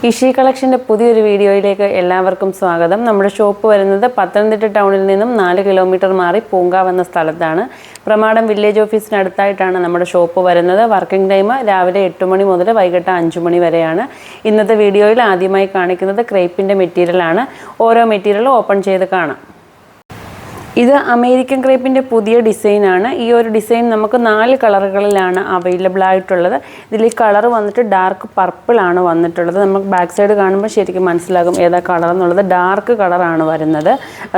ഇഷി കളക്ഷൻ്റെ പുതിയൊരു വീഡിയോയിലേക്ക് എല്ലാവർക്കും സ്വാഗതം. നമ്മുടെ ഷോപ്പ് വരുന്നത് പത്തനംതിട്ട ടൗണിൽ നിന്നും 4 കിലോമീറ്റർ മാറി പൂങ്കാവ് എന്ന സ്ഥലത്താണ്. പ്രമാടം വില്ലേജ് ഓഫീസിനടുത്തായിട്ടാണ് നമ്മുടെ ഷോപ്പ് വരുന്നത്. വർക്കിംഗ് ടൈം രാവിലെ 8 മണി മുതൽ വൈകിട്ട് 5 മണി വരെയാണ്. ഇന്നത്തെ വീഡിയോയിൽ ആദ്യമായി കാണിക്കുന്നത് ക്രേപ്പിൻ്റെ മെറ്റീരിയലാണ്. ഓരോ മെറ്റീരിയലും ഓപ്പൺ ചെയ്ത് കാണാം. ഇത് അമേരിക്കൻ ക്രേപ്പിൻ്റെ പുതിയ ഡിസൈനാണ്. ഈ ഒരു ഡിസൈൻ നമുക്ക് 4 കളറുകളിലാണ് അവൈലബിൾ ആയിട്ടുള്ളത്. ഇതിൽ ഈ കളർ വന്നിട്ട് ഡാർക്ക് പർപ്പിളാണ് വന്നിട്ടുള്ളത്. നമുക്ക് ബാക്ക് സൈഡ് കാണുമ്പോൾ ശരിക്കും മനസ്സിലാകും ഏതാ കളർ എന്നുള്ളത്. ഡാർക്ക് കളറാണ് വരുന്നത്.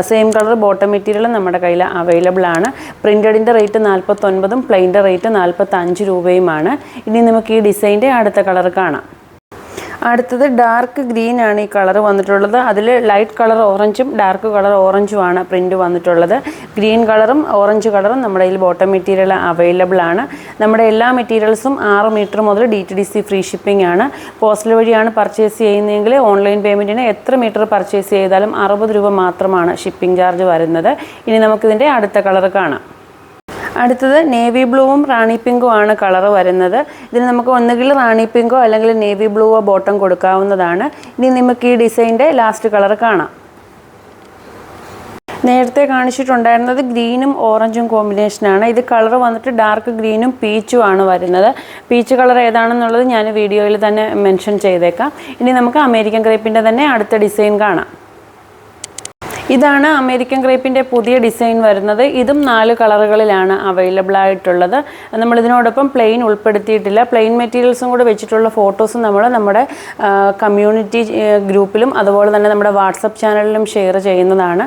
സെയിം കളർ ബോട്ടം മെറ്റീരിയൽ നമ്മുടെ കയ്യിൽ അവൈലബിൾ ആണ്. പ്രിൻറ്റഡിൻ്റെ റേറ്റ് 49ഉം പ്ലെയിൻ്റെ റേറ്റ് 45 രൂപയുമാണ്. ഇനി നമുക്ക് ഈ ഡിസൈൻ്റെ അടുത്ത കളർ കാണാം. അടുത്തത് ഡാർക്ക് ഗ്രീൻ ആണ് ഈ കളർ വന്നിട്ടുള്ളത്. അതിൽ ലൈറ്റ് കളർ ഓറഞ്ചും ഡാർക്ക് കളർ ഓറഞ്ചുമാണ് പ്രിൻറ്റ് വന്നിട്ടുള്ളത്. ഗ്രീൻ കളറും ഓറഞ്ച് കളറും നമ്മുടെ കയ്യിൽ ബോട്ടം മെറ്റീരിയൽ അവൈലബിൾ ആണ്. നമ്മുടെ എല്ലാ മെറ്റീരിയൽസും 6 മീറ്റർ മുതൽ DTDC ഫ്രീ ഷിപ്പിംഗ് ആണ്. പോസ്റ്റൽ വഴിയാണ് പർച്ചേസ് ചെയ്യുന്നതെങ്കിൽ ഓൺലൈൻ പേയ്മെൻറ്റിന് എത്ര മീറ്റർ പർച്ചേസ് ചെയ്താലും 60 രൂപ മാത്രമാണ് ഷിപ്പിംഗ് ചാർജ് വരുന്നത്. ഇനി നമുക്കിതിൻ്റെ അടുത്ത കളർ കാണാം. അടുത്തത് നേവി ബ്ലൂവും റാണി പിങ്കും ആണ് കളർ വരുന്നത്. ഇതിന് നമുക്ക് ഒന്നുകിൽ റാണി പിങ്കോ അല്ലെങ്കിൽ നേവി ബ്ലൂവോ ബോട്ടം കൊടുക്കാവുന്നതാണ്. ഇനി നമുക്ക് ഈ ഡിസൈൻ്റെ ലാസ്റ്റ് കളർ കാണാം. നേരത്തെ കാണിച്ചിട്ടുണ്ടായിരുന്നത് ഗ്രീനും ഓറഞ്ചും കോമ്പിനേഷനാണ്. ഇത് കളർ വന്നിട്ട് ഡാർക്ക് ഗ്രീനും പീച്ചും ആണ് വരുന്നത്. പീച്ച് കളർ ഏതാണെന്നുള്ളത് ഞാൻ വീഡിയോയിൽ തന്നെ മെൻഷൻ ചെയ്തേക്കാം. ഇനി നമുക്ക് അമേരിക്കൻ ക്രേപ്പിൻ്റെ തന്നെ അടുത്ത ഡിസൈൻ കാണാം. ഇതാണ് അമേരിക്കൻ ക്രേപ്പിൻ്റെ പുതിയ ഡിസൈൻ വരുന്നത്. ഇതും 4 കളറുകളിലാണ് അവൈലബിൾ ആയിട്ടുള്ളത്. നമ്മളിതിനോടൊപ്പം പ്ലെയിൻ ഉൾപ്പെടുത്തിയിട്ടില്ല. പ്ലെയിൻ മെറ്റീരിയൽസും കൂടെ വെച്ചിട്ടുള്ള ഫോട്ടോസും നമ്മൾ നമ്മുടെ കമ്മ്യൂണിറ്റി ഗ്രൂപ്പിലും അതുപോലെ തന്നെ നമ്മുടെ വാട്സപ്പ് ചാനലിലും ഷെയർ ചെയ്യുന്നതാണ്.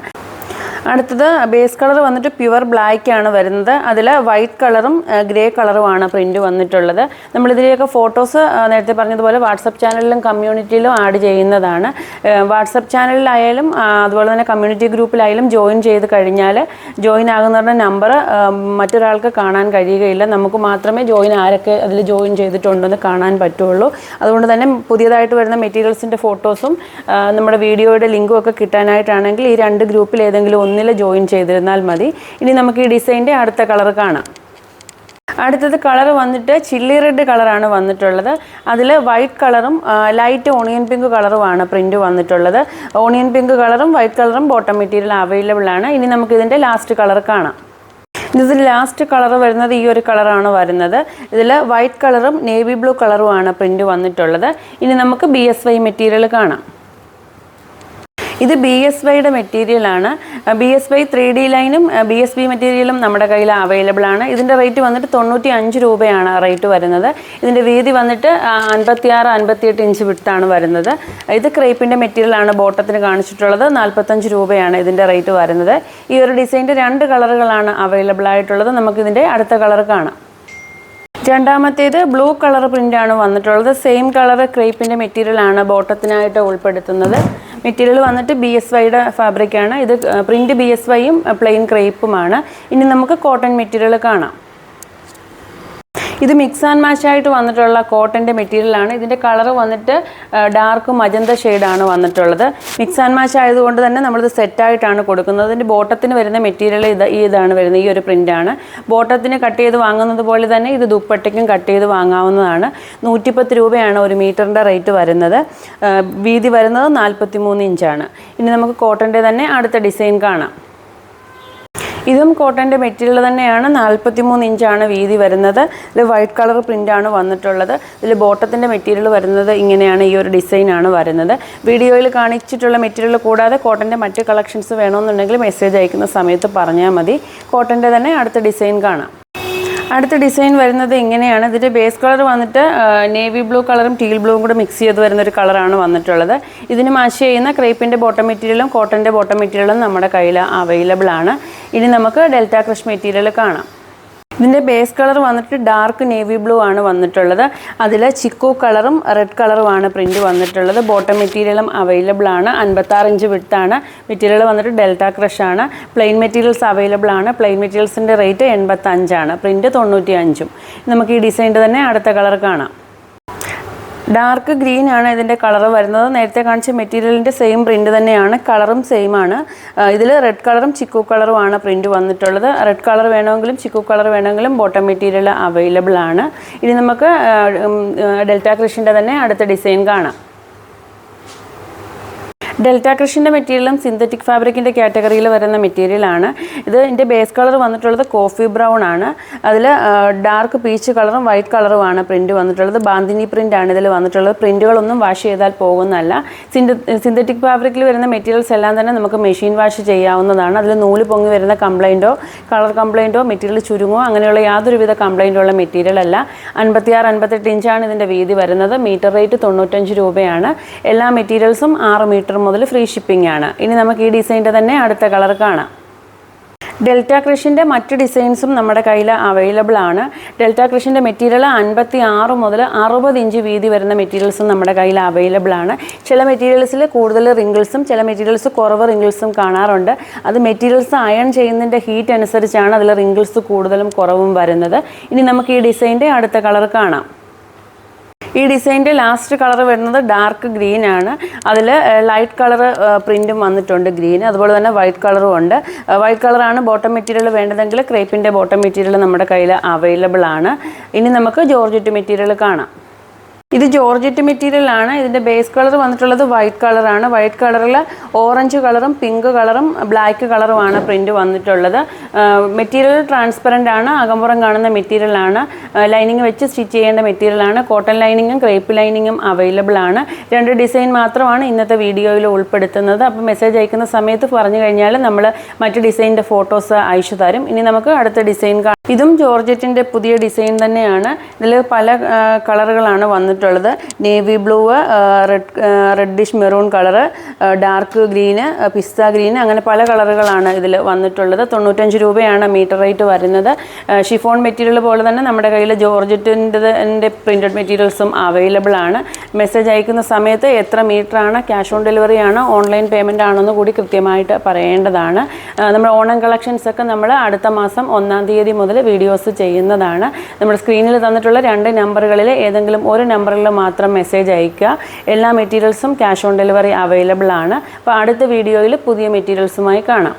അടുത്തത് ബേസ് കളർ വന്നിട്ട് പ്യുവർ ബ്ലാക്ക് ആണ് വരുന്നത്. അതിൽ വൈറ്റ് കളറും ഗ്രേ കളറുമാണ് പ്രിൻറ്റ് വന്നിട്ടുള്ളത്. നമ്മളിതിലേക്ക് ഫോട്ടോസ് നേരത്തെ പറഞ്ഞതുപോലെ വാട്സപ്പ് ചാനലിലും കമ്മ്യൂണിറ്റിയിലും ആഡ് ചെയ്യുന്നതാണ്. വാട്സപ്പ് ചാനലിലായാലും അതുപോലെ തന്നെ കമ്മ്യൂണിറ്റി ഗ്രൂപ്പിലായാലും ജോയിൻ ചെയ്ത് കഴിഞ്ഞാൽ ജോയിൻ ആകുന്നവരുടെ നമ്പർ മറ്റൊരാൾക്ക് കാണാൻ കഴിയുകയില്ല. നമുക്ക് മാത്രമേ ആരൊക്കെ അതിൽ ജോയിൻ ചെയ്തിട്ടുണ്ടെന്ന് കാണാൻ പറ്റുള്ളൂ. അതുകൊണ്ട് തന്നെ പുതിയതായിട്ട് വരുന്ന മെറ്റീരിയൽസിൻ്റെ ഫോട്ടോസും നമ്മുടെ വീഡിയോയുടെ ലിങ്കും ഒക്കെ കിട്ടാനായിട്ടാണെങ്കിൽ ഈ 2 ഗ്രൂപ്പിൽ ഏതെങ്കിലും ഒന്നിൽ ജോയിൻ ചെയ്തിരുന്നാൽ മതി. ഇനി നമുക്ക് ഈ ഡിസൈൻ്റെ അടുത്ത കളർ കാണാം. അടുത്തത് കളർ വന്നിട്ട് ചില്ലി റെഡ് കളറാണ് വന്നിട്ടുള്ളത്. അതിൽ വൈറ്റ് കളറും ലൈറ്റ് ഓണിയൻ പിങ്ക് കളറുമാണ് പ്രിൻറ്റ് വന്നിട്ടുള്ളത്. ഓണിയൻ പിങ്ക് കളറും വൈറ്റ് കളറും ബോട്ടം മെറ്റീരിയൽ അവൈലബിൾ ആണ്. ഇനി നമുക്കിതിൻ്റെ ലാസ്റ്റ് കളർ കാണാം. ഇതിൽ ലാസ്റ്റ് കളർ വരുന്നത് ഈ ഒരു കളറാണ് വരുന്നത്. ഇതിൽ വൈറ്റ് കളറും നേവി ബ്ലൂ കളറുമാണ് പ്രിൻറ്റ് വന്നിട്ടുള്ളത്. ഇനി നമുക്ക് BSY മെറ്റീരിയൽ കാണാം. ഇത് BSYയുടെ മെറ്റീരിയലാണ്. BSY 3D ലൈനും BSB മെറ്റീരിയലും നമ്മുടെ കയ്യിൽ അവൈലബിൾ ആണ്. ഇതിൻ്റെ റേറ്റ് വന്നിട്ട് 95 രൂപയാണ് റേറ്റ് വരുന്നത്. ഇതിൻ്റെ വീതി വന്നിട്ട് 56-58 ഇഞ്ച് വിട്ടാണ് വരുന്നത്. ഇത് ക്രേപ്പിൻ്റെ മെറ്റീരിയലാണ് ബോട്ടത്തിന് കാണിച്ചിട്ടുള്ളത്. 45 രൂപയാണ് ഇതിൻ്റെ റേറ്റ് വരുന്നത്. ഈ ഒരു ഡിസൈൻ്റെ 2 കളറുകളാണ് അവൈലബിൾ ആയിട്ടുള്ളത്. നമുക്കിതിൻ്റെ അടുത്ത കളർ കാണാം. രണ്ടാമത്തേത് ബ്ലൂ കളർ പ്രിൻ്റാണ് വന്നിട്ടുള്ളത്. സെയിം കളർ ക്രേപ്പിൻ്റെ മെറ്റീരിയലാണ് ബോട്ടത്തിനായിട്ട് ഉൾപ്പെടുത്തുന്നത്. മെറ്റീരിയൽ വന്നിട്ട് BSYയുടെ ഫാബ്രിക്കാണ്. ഇത് പ്രിൻറ്റ് BSYയും പ്ലെയിൻ ക്രേപ്പുമാണ്. ഇനി നമുക്ക് കോട്ടൺ മെറ്റീരിയൽ കാണാം. ഇത് മിക്സ് ആൻഡ് മാച്ച് ആയിട്ട് വന്നിട്ടുള്ള കോട്ടൻ്റെ മെറ്റീരിയലാണ്. ഇതിൻ്റെ കളർ വന്നിട്ട് ഡാർക്ക് മജന്ത ഷെയ്ഡാണ് വന്നിട്ടുള്ളത്. മിക്സ് ആൻഡ് മാച്ച് ആയതുകൊണ്ട് തന്നെ നമ്മളിത് സെറ്റായിട്ടാണ് കൊടുക്കുന്നത്. ഇതിൻ്റെ ബോട്ടത്തിന് വരുന്ന മെറ്റീരിയൽ ഇതാണ് വരുന്നത്. ഈ ഒരു പ്രിൻ്റാണ്. ബോട്ടത്തിന് കട്ട് ചെയ്ത് വാങ്ങുന്നത് പോലെ തന്നെ ഇത് ദുപ്പട്ടയ്ക്കും കട്ട് ചെയ്ത് വാങ്ങാവുന്നതാണ്. 110 രൂപയാണ് 1 മീറ്ററിൻ്റെ റേറ്റ് വരുന്നത്. വീതി വരുന്നത് 43 ഇഞ്ചാണ്. ഇനി നമുക്ക് കോട്ടൻ്റെ തന്നെ അടുത്ത ഡിസൈൻ കാണാം. ഇതും കോട്ടൻ്റെ മെറ്റീരിയൽ തന്നെയാണ്. 43 ഇഞ്ചാണ് വീതി വരുന്നത്. ഇത് വൈറ്റ് കളർ പ്രിൻ്റാണ് വന്നിട്ടുള്ളത്. ഇതിൽ ബോട്ടത്തിൻ്റെ മെറ്റീരിയൽ വരുന്നത് ഇങ്ങനെയാണ്. ഈ ഒരു ഡിസൈനാണ് വരുന്നത്. വീഡിയോയിൽ കാണിച്ചിട്ടുള്ള മെറ്റീരിയൽ കൂടാതെ കോട്ടൻ്റെ മറ്റ് കളക്ഷൻസ് വേണമെന്നുണ്ടെങ്കിൽ മെസ്സേജ് അയക്കുന്ന സമയത്ത് പറഞ്ഞാൽ മതി. കോട്ടൻ്റെ തന്നെ അടുത്ത ഡിസൈൻ കാണാം. അടുത്ത ഡിസൈൻ വരുന്നത് ഇങ്ങനെയാണ്. ഇതിൻ്റെ ബേസ് കളർ വന്നിട്ട് നേവി ബ്ലൂ കളറും ടീൽ ബ്ലൂവും കൂടെ മിക്സ് ചെയ്ത് വരുന്നൊരു കളറാണ് വന്നിട്ടുള്ളത്. ഇതിന് മാച്ച് ചെയ്യുന്ന ക്രേപ്പിൻ്റെ ബോട്ടം മെറ്റീരിയലും കോട്ടൻ്റെ ബോട്ടം മെറ്റീരിയലും നമ്മുടെ കയ്യിൽ അവൈലബിൾ ആണ്. ഇനി നമുക്ക് ഡെൽറ്റ ക്രഷ് മെറ്റീരിയൽ കാണാം. ഇതിൻ്റെ ബേസ് കളർ വന്നിട്ട് ഡാർക്ക് നേവി ബ്ലൂ ആണ് വന്നിട്ടുള്ളത്. അതിൽ ചിക്കു കളറും റെഡ് കളറുമാണ് പ്രിൻറ്റ് വന്നിട്ടുള്ളത്. ബോട്ടം മെറ്റീരിയലും അവൈലബിൾ ആണ്. 56 ഇഞ്ച് വിട്ടാണ്. മെറ്റീരിയൽ വന്നിട്ട് ഡെൽറ്റ ക്രഷ് ആണ്. പ്ലെയിൻ മെറ്റീരിയൽസ് അവൈലബിൾ ആണ്. പ്ലെയിൻ മെറ്റീരിയൽസിൻ്റെ റേറ്റ് 85 ആണ്. പ്രിൻറ്റ് 95ഉം. നമുക്ക് ഈ ഡിസൈൻ്റെ തന്നെ അടുത്ത കളർ കാണാം. ഡാർക്ക് ഗ്രീൻ ആണ് ഇതിൻ്റെ കളർ വരുന്നത്. നേരത്തെ കാണിച്ച മെറ്റീരിയലിൻ്റെ സെയിം പ്രിൻറ്റ് തന്നെയാണ്. കളറും സെയിം ആണ്. ഇതിൽ റെഡ് കളറും ചിക്കു കളറുമാണ് പ്രിൻറ്റ് വന്നിട്ടുള്ളത്. റെഡ് കളർ വേണമെങ്കിലും ചിക്കു കളർ വേണമെങ്കിലും ബോട്ടം മെറ്റീരിയൽ അവൈലബിൾ ആണ്. ഇനി നമുക്ക് ഡെൽറ്റ ക്രഷിൻ്റെ തന്നെ അടുത്ത ഡിസൈൻ കാണാം. ഡെൽറ്റ ക്രഷിൻ്റെ മെറ്റീരിയലും സിന്തറ്റിക് ഫാബ്രിക്കിൻ്റെ കാറ്റഗറിയിൽ വരുന്ന മെറ്റീരിയലാണ്. ഇതിൻ്റെ ബേസ് കളർ വന്നിട്ടുള്ളത് കോഫി ബ്രൗൺ ആണ്. അതിൽ ഡാർക്ക് പീച്ച് കളറും വൈറ്റ് കളറുമാണ് പ്രിൻറ്റ് വന്നിട്ടുള്ളത്. ബാന്തിനി പ്രിൻ്റാണ് ഇതിൽ വന്നിട്ടുള്ളത്. പ്രിൻറ്റുകളൊന്നും വാഷ് ചെയ്താൽ പോകുന്നതല്ല. സിന്തറ്റിക് ഫാബ്രിക്കിൽ വരുന്ന മെറ്റീരിയൽസ് എല്ലാം തന്നെ നമുക്ക് മെഷീൻ വാഷ് ചെയ്യാവുന്നതാണ്. അതിൽ നൂല് പൊങ്ങി വരുന്ന കംപ്ലൈൻറ്റോ കളർ കംപ്ലൈൻറ്റോ മെറ്റീരിയൽ ചുരുങ്ങോ അങ്ങനെയുള്ള യാതൊരുവിധ കംപ്ലൈൻറ്റോ ഉള്ള മെറ്റീരിയൽ അല്ല. 56-58 ഇഞ്ചാണ് ഇതിൻ്റെ വീതി വരുന്നത്. മീറ്റർ റേറ്റ് 95 രൂപയാണ്. എല്ലാ മെറ്റീരിയൽസും 6 മീറ്റർ മുതൽ ഫ്രീ ഷിപ്പിംഗ് ആണ്. ഇനി നമുക്ക് ഈ ഡിസൈൻ്റെ തന്നെ അടുത്ത കളർ കാണാം. ഡെൽറ്റ ക്രഷിൻ്റെ മറ്റ് ഡിസൈൻസും നമ്മുടെ കയ്യിൽ അവൈലബിൾ ആണ്. ഡെൽറ്റ ക്രഷിൻ്റെ മെറ്റീരിയൽ 56 മുതൽ 60 ഇഞ്ച് വീതി വരുന്ന മെറ്റീരിയൽസും നമ്മുടെ കയ്യിൽ അവൈലബിൾ ആണ്. ചില മെറ്റീരിയൽസിൽ കൂടുതൽ റിങ്കിൾസും ചില മെറ്റീരിയൽസ് കുറവ് റിങ്കിൾസും കാണാറുണ്ട്. അത് മെറ്റീരിയൽസ് അയൺ ചെയ്യുന്നതിൻ്റെ ഹീറ്റ് അനുസരിച്ചാണ് അതിൽ റിങ്കിൾസ് കൂടുതലും കുറവും വരുന്നത്. ഇനി നമുക്ക് ഈ ഡിസൈൻ്റെ അടുത്ത കളർ കാണാം. ഈ ഡിസൈൻ്റെ ലാസ്റ്റ് കളർ വരുന്നത് ഡാർക്ക് ഗ്രീൻ ആണ്. അതിൽ ലൈറ്റ് കളർ പ്രിൻറ്റും വന്നിട്ടുണ്ട് ഗ്രീൻ. അതുപോലെ തന്നെ വൈറ്റ് കളറും ഉണ്ട്. വൈറ്റ് കളറാണ് ബോട്ടം മെറ്റീരിയൽ വേണ്ടതെങ്കിൽ ക്രേപ്പിൻ്റെ ബോട്ടം മെറ്റീരിയൽ നമ്മുടെ കയ്യിൽ അവൈലബിൾ ആണ്. ഇനി നമുക്ക് ജോർജറ്റ് മെറ്റീരിയൽ കാണാം. ഇത് ജോർജറ്റ് മെറ്റീരിയലാണ്. ഇതിൻ്റെ ബേസ് കളർ വന്നിട്ടുള്ളത് വൈറ്റ് കളറാണ്. വൈറ്റ് കളറിൽ ഓറഞ്ച് കളറും പിങ്ക് കളറും ബ്ലാക്ക് കളറുമാണ് പ്രിൻറ്റ് വന്നിട്ടുള്ളത്. മെറ്റീരിയൽ ട്രാൻസ്പെറൻ്റ് ആണ്. അകമ്പുറം കാണുന്ന മെറ്റീരിയലാണ്. ലൈനിങ് വെച്ച് സ്റ്റിച്ച് ചെയ്യേണ്ട മെറ്റീരിയലാണ്. കോട്ടൺ ലൈനിങ്ങും ക്രേപ്പ് ലൈനിങ്ങും അവൈലബിൾ ആണ്. 2 ഡിസൈൻ മാത്രമാണ് ഇന്നത്തെ വീഡിയോയിൽ ഉൾപ്പെടുത്തുന്നത്. അപ്പോൾ മെസ്സേജ് അയക്കുന്ന സമയത്ത് പറഞ്ഞു കഴിഞ്ഞാൽ നമ്മൾ മറ്റ് ഡിസൈനിൻ്റെ ഫോട്ടോസ് അയച്ചു തരും. ഇനി നമുക്ക് അടുത്ത ഡിസൈൻ കാണാം. ഇതും ജോർജറ്റിൻ്റെ പുതിയ ഡിസൈൻ തന്നെയാണ്. ഇതിൽ പല കളറുകളാണ് വന്നിട്ടുള്ളത്. Navy blue, reddish maroon colour, dark green, pista green, അങ്ങനെ പല കളറുകളാണ് ഇതിൽ വന്നിട്ടുള്ളത്. 95 രൂപയാണ് മീറ്റർ റേറ്റ് വരുന്നത്. ഷിഫോൺ മെറ്റീരിയൽ പോലെ തന്നെ നമ്മുടെ കയ്യിൽ ജോർജറ്റിൻ്റെ പ്രിൻറ്റഡ് മെറ്റീരിയൽസും അവൈലബിൾ ആണ്. മെസ്സേജ് അയക്കുന്ന സമയത്ത് എത്ര മീറ്ററാണ്, ക്യാഷ് ഓൺ ഡെലിവറി ആണോ ഓൺലൈൻ പേയ്മെൻ്റ് ആണെന്ന് കൂടി കൃത്യമായിട്ട് പറയേണ്ടതാണ്. നമ്മുടെ ഓണം കളക്ഷൻസൊക്കെ നമ്മൾ അടുത്ത മാസം 1-ാം തീയതി മുതൽ വീഡിയോസ് ചെയ്യുന്നതാണ്. നമ്മുടെ സ്ക്രീനിൽ തന്നിട്ടുള്ള 2 നമ്പറുകളിൽ ഏതെങ്കിലും ഒരു നമ്പറിൽ മാത്രം മെസ്സേജ് അയയ്ക്കുക. എല്ലാ മെറ്റീരിയൽസും ക്യാഷ് ഓൺ ഡെലിവറി അവൈലബിൾ ആണ്. അപ്പോൾ അടുത്ത വീഡിയോയിൽ പുതിയ മെറ്റീരിയൽസുമായി കാണാം.